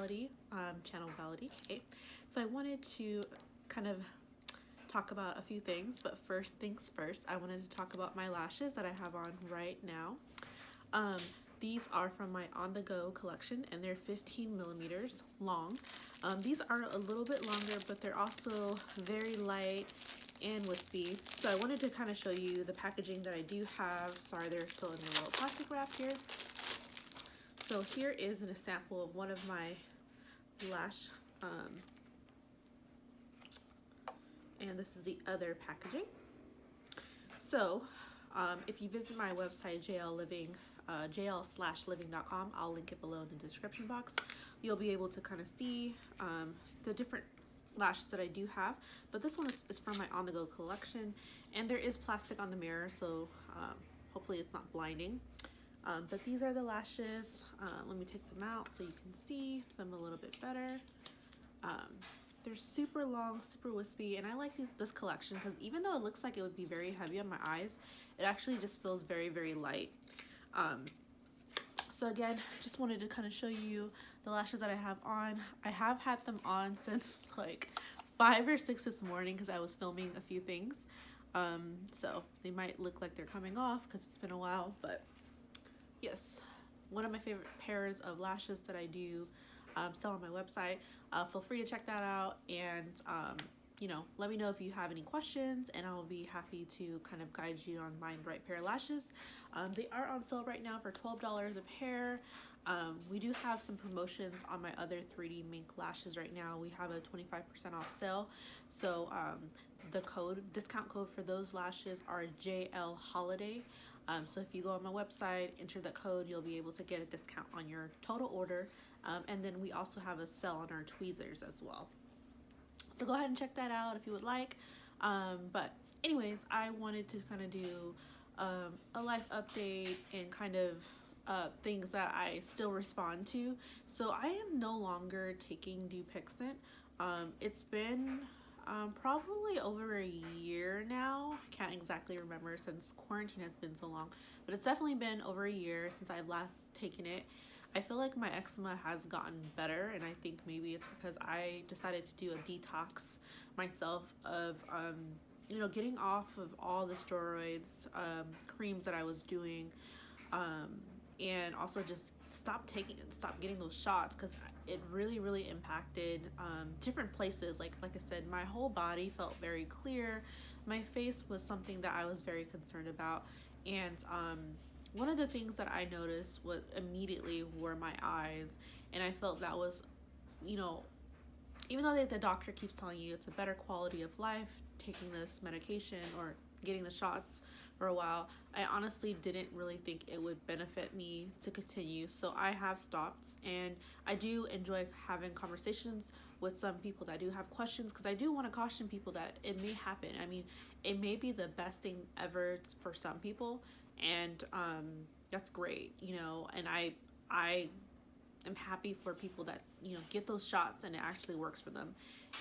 Validy, channel Validy. Okay, so I wanted to kind of talk about a few things, but first things first, I wanted to talk about my lashes that I have on right now. These are from my On The Go collection, and they're 15 millimeters long. These are a little bit longer, but they're also very light and wispy. So I wanted to kind of show you the packaging that I do have. Sorry, they're still in the little plastic wrap here. So here is a sample of one of my lash, and this is the other packaging. So if you visit my website, jl/living.com, I'll link it below in the description box. You'll be able to kind of see the different lashes that I do have, but this one is from my On The Go collection, and there is plastic on the mirror, so hopefully it's not blinding. But these are the lashes. Let me take them out so you can see them a little bit better. They're super long, super wispy, and I like this collection because even though it looks like it would be very heavy on my eyes, it actually just feels very, very light. So again, just wanted to kind of show you the lashes that I have on. I have had them on since like 5 or 6 this morning because I was filming a few things. So they might look like they're coming off because it's been a while, but yes, one of my favorite pairs of lashes that I do sell on my website. Feel free to check that out, and you know, let me know if you have any questions, and I'll be happy to kind of guide you on finding the right pair of lashes. They are on sale right now for $12 a pair. We do have some promotions on my other 3D mink lashes right now. We have a 25% off sale. So the discount code for those lashes are JL Holiday. So if you go on my website, enter the code, you'll be able to get a discount on your total order. And then we also have a sale on our tweezers as well. So go ahead and check that out if you would like. But anyways, I wanted to kind of do a life update and kind of things that I still respond to. So I am no longer taking dupixtent. It's been probably over a year now. I can't exactly remember since quarantine has been so long, but it's definitely been over a year since I've last taken it. I feel like my eczema has gotten better, and I think maybe it's because I decided to do a detox myself of you know, getting off of all the steroids, creams that I was doing, and also just stop getting those shots because it really impacted different places. Like I said, my whole body felt very clear. My face was something that I was very concerned about, and one of the things that I noticed was immediately were my eyes, and I felt that was, you know, even though the doctor keeps telling you it's a better quality of life taking this medication or getting the shots for a while, I honestly didn't really think it would benefit me to continue. So I have stopped, and I do enjoy having conversations with some people that do have questions, because I do want to caution people that it may happen. I mean, it may be the best thing ever for some people, and that's great, you know, and I am happy for people that, you know, get those shots and it actually works for them.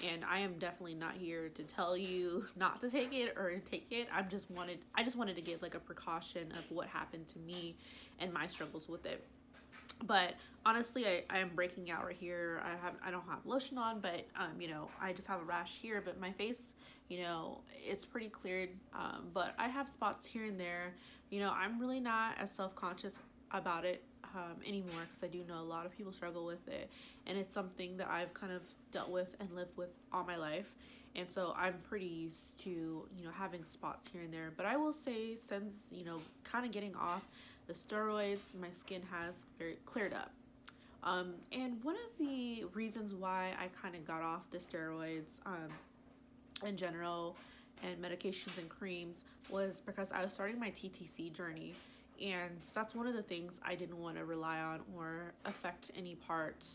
And I am definitely not here to tell you not to take it or take it. I just wanted to give like a precaution of what happened to me and my struggles with it. But honestly, I am breaking out right here. I don't have lotion on, but you know, I just have a rash here, but my face, you know, it's pretty cleared, but I have spots here and there. You know, I'm really not as self-conscious about it anymore, because I do know a lot of people struggle with it, and it's something that I've kind of dealt with and lived with all my life, and so I'm pretty used to, you know, having spots here and there. But I will say, since, you know, kind of getting off the steroids, my skin has very cleared up. And one of the reasons why I kind of got off the steroids in general and medications and creams was because I was starting my TTC journey, and that's one of the things I didn't want to rely on or affect any part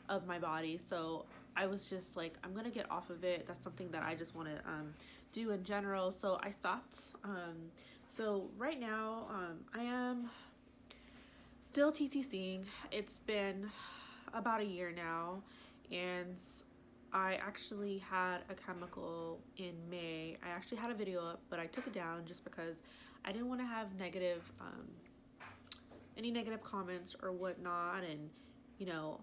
of my body. So I was just like, I'm gonna get off of it. That's something that I just want to do in general. So I stopped. So right now I am still TTCing. It's been about a year now, and I actually had a chemical in May. I actually had a video up, but I took it down just because I didn't want to have any negative comments or whatnot. And, you know,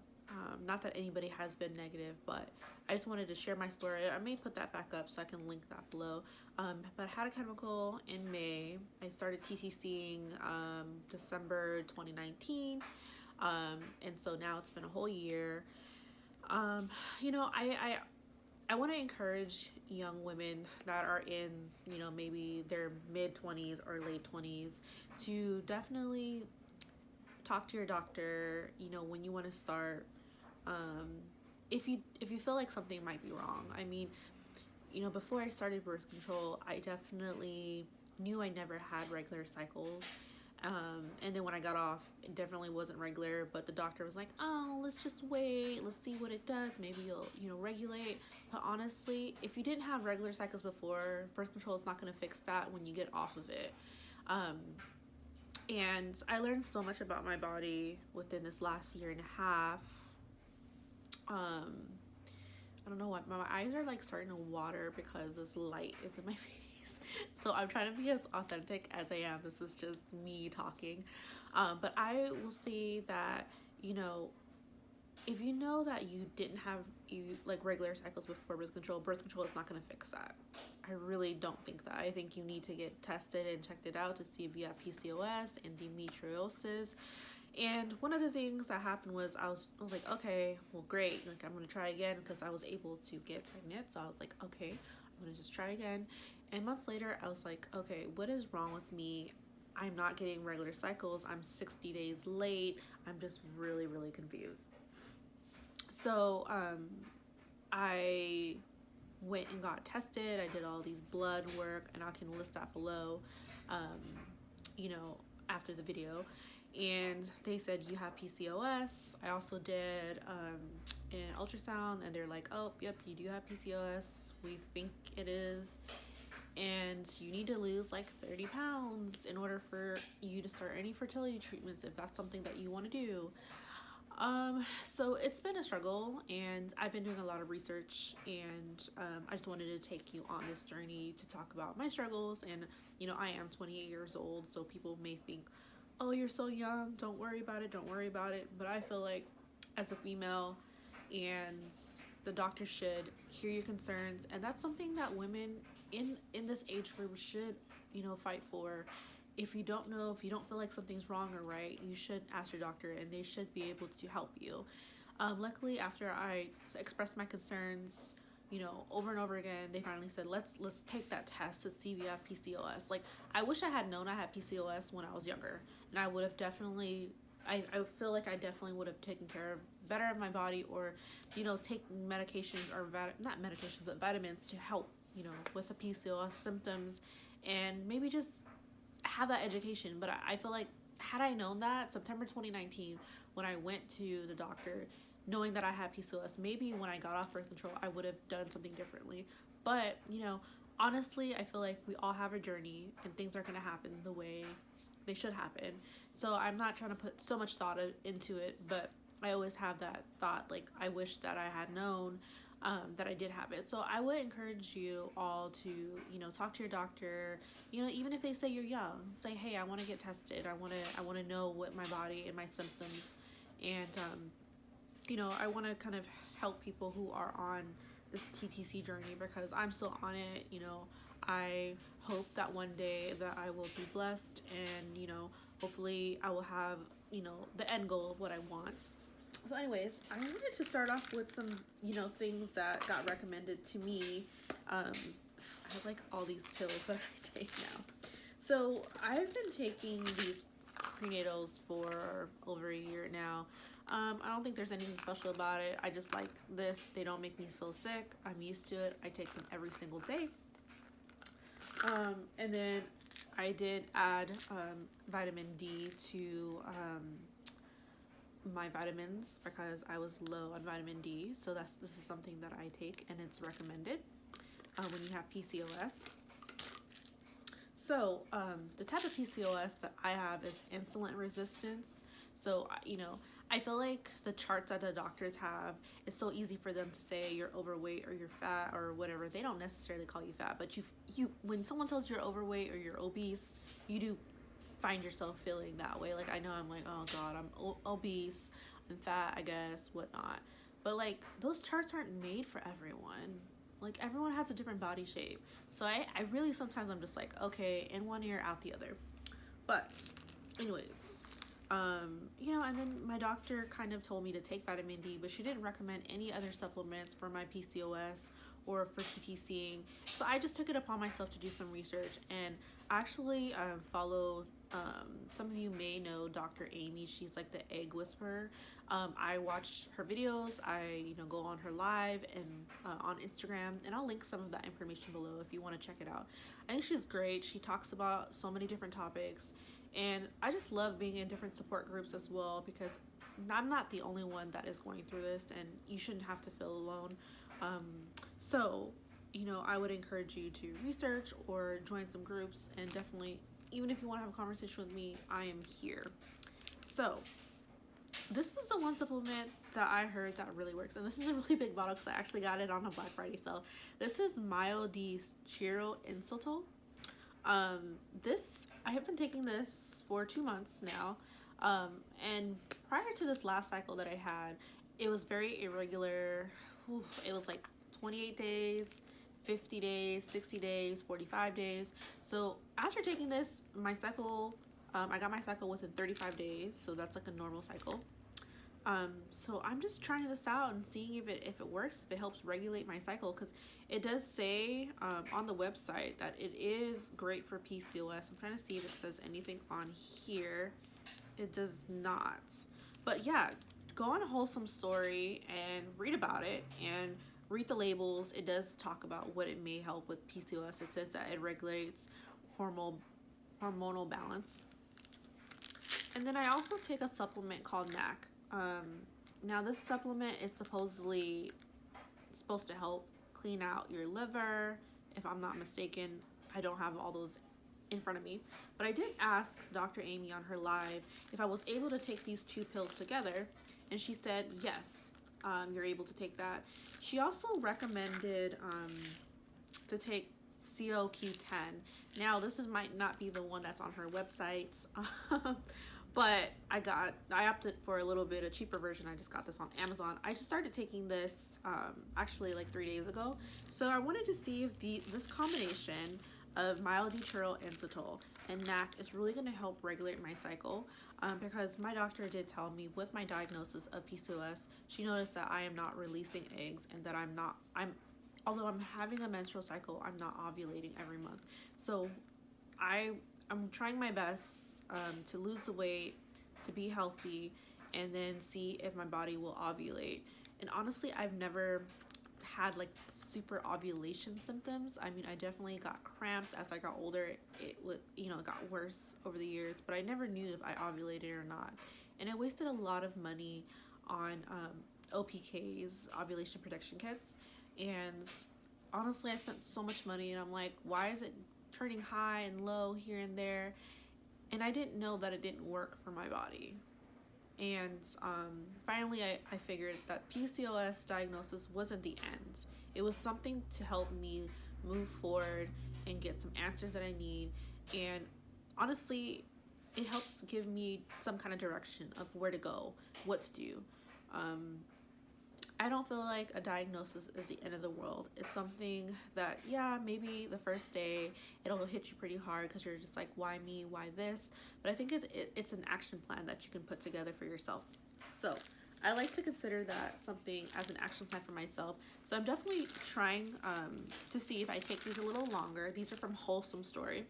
Not that anybody has been negative, but I just wanted to share my story. I may put that back up so I can link that below. But I had a chemical in May. I started TTCing December 2019. And so now it's been a whole year. You know, I want to encourage young women that are in, you know, maybe their mid-20s or late 20s to definitely talk to your doctor, you know, when you want to start. If you feel like something might be wrong. I mean, you know, before I started birth control, I definitely knew I never had regular cycles. And then when I got off, it definitely wasn't regular, but the doctor was like, oh, let's just wait. Let's see what it does. Maybe you'll, you know, regulate. But honestly, if you didn't have regular cycles before, birth control is not going to fix that when you get off of it. And I learned so much about my body within this last year and a half. I don't know what, my eyes are like starting to water because this light is in my face. So I'm trying to be as authentic as I am. This is just me talking. But I will say that, you know, if you know that you didn't have like regular cycles before birth control is not going to fix that. I really don't think that. I think you need to get tested and checked it out to see if you have PCOS, endometriosis. And one of the things that happened was I was like, okay, well, great. Like, I'm going to try again because I was able to get pregnant. So I was like, okay, I'm going to just try again. And months later, I was like, okay, what is wrong with me? I'm not getting regular cycles. I'm 60 days late. I'm just really, really confused. So I went and got tested. I did all these blood work, and I can list that below, you know, after the video. And they said, you have PCOS. I also did an ultrasound, and they're like, oh, yep, you do have PCOS. We think it is. And you need to lose like 30 pounds in order for you to start any fertility treatments if that's something that you want to do. So it's been a struggle, and I've been doing a lot of research, and I just wanted to take you on this journey to talk about my struggles. And, you know, I am 28 years old, so people may think, oh, you're so young, don't worry about it, don't worry about it. But I feel like as a female, and the doctor should hear your concerns, and that's something that women in this age group should, you know, fight for. If you don't know, if you don't feel like something's wrong or right, you should ask your doctor, and they should be able to help you. Luckily, after I expressed my concerns, you know, over and over again, they finally said, let's take that test to see if you have PCOS. Like, I wish I had known I had PCOS when I was younger, and I would have definitely, I feel like I definitely would have taken care of better of my body, or, you know, take medications, or not medications, but vitamins to help, you know, with the PCOS symptoms, and maybe just have that education. But I feel like, had I known that September 2019, when I went to the doctor, knowing that I had PCOS, maybe when I got off birth control, I would have done something differently. But, you know, honestly, I feel like we all have a journey, and things are going to happen the way they should happen. So I'm not trying to put so much thought into it, but I always have that thought, like, I wish that I had known that I did have it. So I would encourage you all to, you know, talk to your doctor. You know, even if they say you're young, say, hey, I want to get tested. I want to know what my body and my symptoms, and you know, I want to kind of help people who are on this TTC journey, because I'm still on it. You know, I hope that one day that I will be blessed, and, you know, hopefully I will have, you know, the end goal of what I want. So anyways, I wanted to start off with some, you know, things that got recommended to me. I have like all these pills that I take now. So I've been taking these prenatals for over a year now. I don't think there's anything special about it. I just like this. They don't make me feel sick. I'm used to it. I take them every single day. And then I did add vitamin D to my vitamins because I was low on vitamin D. So this is something that I take, and it's recommended when you have PCOS. So the type of PCOS that I have is insulin resistance. So, you know, I feel like the charts that the doctors have, it's so easy for them to say you're overweight or you're fat or whatever. They don't necessarily call you fat, but you when someone tells you you're overweight or you're obese, you do find yourself feeling that way. Like, I know I'm like, oh God, I'm obese. and fat, I guess, whatnot. But like those charts aren't made for everyone. Like everyone has a different body shape. So I really sometimes I'm just like, okay, in one ear, out the other. But anyways, you know, and then my doctor kind of told me to take vitamin D, but she didn't recommend any other supplements for my PCOS or for TTCing. So I just took it upon myself to do some research and actually follow, some of you may know Dr. Amy. She's like the egg whisperer. I watch her videos. I, you know, go on her live and on Instagram, and I'll link some of that information below if you want to check it out. I think she's great. She talks about so many different topics, and I just love being in different support groups as well, because I'm not the only one that is going through this, and you shouldn't have to feel alone. So, you know, I would encourage you to research or join some groups, and definitely, even if you want to have a conversation with me, I am here. So, this is the one supplement that I heard that really works, and this is a really big bottle because I actually got it on a Black Friday sale. This is Validy Chiro N-Acetyl. This, I have been taking this for 2 months now, and prior to this last cycle that I had, it was very irregular. It was like 28 days, 50 days, 60 days, 45 days. So after taking this, my cycle, I got my cycle within 35 days, so that's like a normal cycle. So I'm just trying this out and seeing if it works, if it helps regulate my cycle, because it does say on the website that it is great for PCOS. I'm trying to see if it says anything on here. It does not. But yeah, go on Wholesomestory and read about it and read the labels. It does talk about what it may help with PCOS. It says that it regulates hormonal balance. And then I also take a supplement called NAC. Now this supplement is supposed to help clean out your liver, if I'm not mistaken. I don't have all those in front of me, but I did ask Dr. Amy on her live if I was able to take these 2 pills together, and she said yes, you're able to take that. She also recommended to take CoQ10. Now this might not be the one that's on her website, but I opted for a little bit a cheaper version. I just got this on Amazon. I just started taking this actually like 3 days ago. So I wanted to see if this combination of Validy Chiro N-Acetyl and NAC is really going to help regulate my cycle, because my doctor did tell me with my diagnosis of PCOS, she noticed that I am not releasing eggs, and that although I'm having a menstrual cycle, I'm not ovulating every month. So I'm trying my best to lose the weight, to be healthy, and then see if my body will ovulate. And honestly, I've never had like super ovulation symptoms. I mean, I definitely got cramps as I got older. It got worse over the years, but I never knew if I ovulated or not. And I wasted a lot of money on OPKs, ovulation protection kits. And honestly, I spent so much money, and I'm like, why is it turning high and low here and there? And I didn't know that it didn't work for my body. And finally, I figured that PCOS diagnosis wasn't the end. It was something to help me move forward and get some answers that I need. And honestly, it helps give me some kind of direction of where to go, what to do. I don't feel like a diagnosis is the end of the world. It's something that, yeah, maybe the first day it'll hit you pretty hard because you're just like, why me, why this? But I think it's an action plan that you can put together for yourself. So I like to consider that something as an action plan for myself. So I'm definitely trying to see if I take these a little longer. These are from Wholesomestory.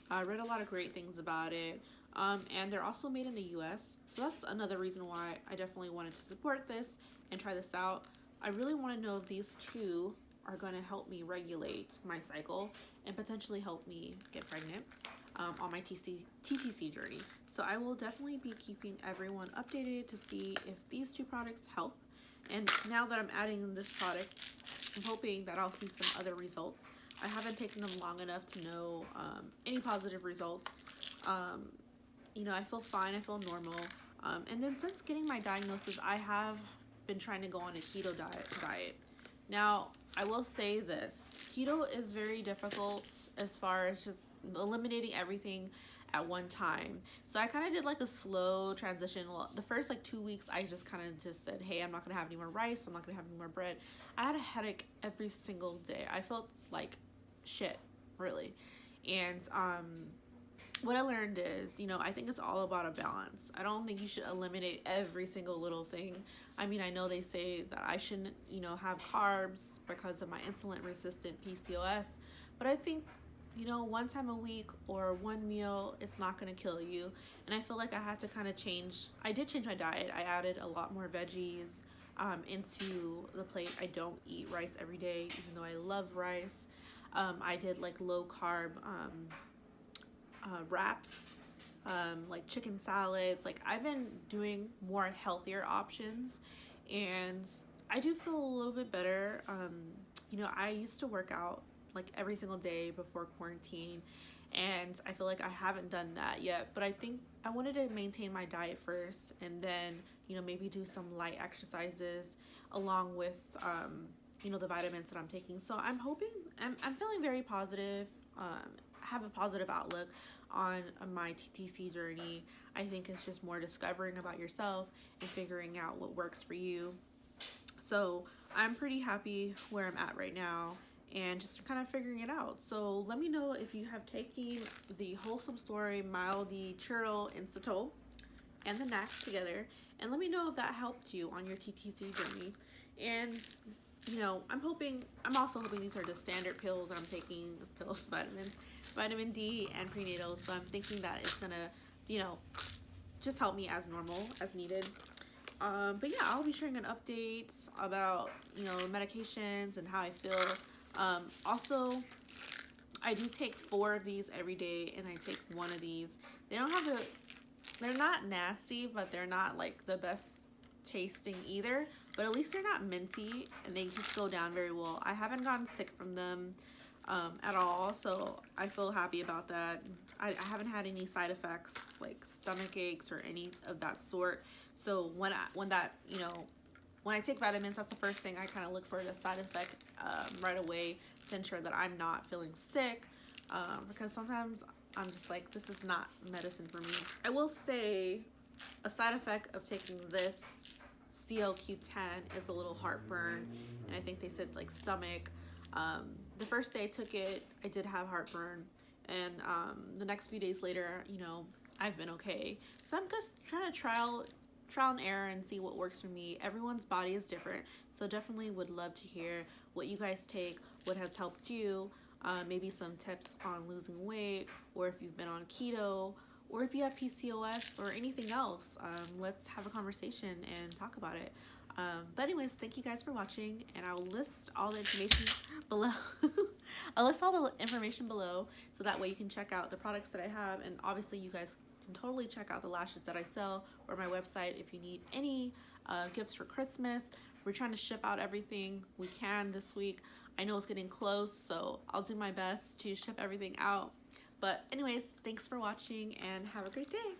I read a lot of great things about it. And they're also made in the US. So that's another reason why I definitely wanted to support this and try this out. I really want to know if these 2 are going to help me regulate my cycle and potentially help me get pregnant on my TTC journey. So I will definitely be keeping everyone updated to see if these 2 products help. And now that I'm adding this product, I'm hoping that I'll see some other results. I haven't taken them long enough to know any positive results. I feel fine, I feel normal. And then since getting my diagnosis, I have been trying to go on a keto diet. Now, I will say this, keto is very difficult as far as just eliminating everything at one time. So I kind of did like a slow transition. Well, the first like 2 weeks, I just kind of just said, hey, I'm not gonna have any more rice, I'm not gonna have any more bread. I had a headache every single day. I felt like shit, really. And what I learned is, you know, I think it's all about a balance. I don't think you should eliminate every single little thing. I mean, I know they say that I shouldn't, you know, have carbs because of my insulin resistant PCOS, but I think, you know, one time a week or one meal, it's not going to kill you. And I feel like I had to kind of change. I did change my diet. I added a lot more veggies into the plate. I don't eat rice every day, even though I love rice. I did like low carb wraps, like chicken salads. Like I've been doing more healthier options, and I do feel a little bit better. You know, I used to work out like every single day before quarantine, and I feel like I haven't done that yet, but I think I wanted to maintain my diet first, and then, you know, maybe do some light exercises along with you know, the vitamins that I'm taking. So I'm hoping, I'm feeling very positive, have a positive outlook on my TTC journey. I think it's just more discovering about yourself and figuring out what works for you. So I'm pretty happy where I'm at right now and just kind of figuring it out. So let me know if you have taken the Wholesomestory, Validy, Chiro, inositol, and the NAC together, and let me know if that helped you on your TTC journey. And you know, I'm also hoping these are the standard pills that I'm taking, pills, vitamin D and prenatal. So I'm thinking that it's gonna, you know, just help me as normal, as needed. But yeah, I'll be sharing an update about, you know, medications and how I feel. Also, I do take 4 of these every day, and I take 1 of these. They're not nasty, but they're not like the best tasting either, but at least they're not minty, and they just go down very well. I haven't gotten sick from them at all, so I feel happy about that. I haven't had any side effects like stomach aches or any of that sort. So when I take vitamins, that's the first thing I kind of look for, the side effect right away, to ensure that I'm not feeling sick, because sometimes I'm just like, this is not medicine for me. I will say a side effect of taking this CoQ10 is a little heartburn, and I think they said like stomach. The first day I took it, I did have heartburn, and the next few days later, you know, I've been okay. So I'm just trying to trial and error and see what works for me. Everyone's body is different, so definitely would love to hear what you guys take, what has helped you, maybe some tips on losing weight, or if you've been on keto, or if you have PCOS or anything else. Let's have a conversation and talk about it. But anyways, thank you guys for watching, and I'll list all the information below. I'll list all the information below, so that way you can check out the products that I have, and obviously you guys can totally check out the lashes that I sell, or my website if you need any gifts for Christmas. We're trying to ship out everything we can this week. I know it's getting close, so I'll do my best to ship everything out. But anyways, thanks for watching, and have a great day.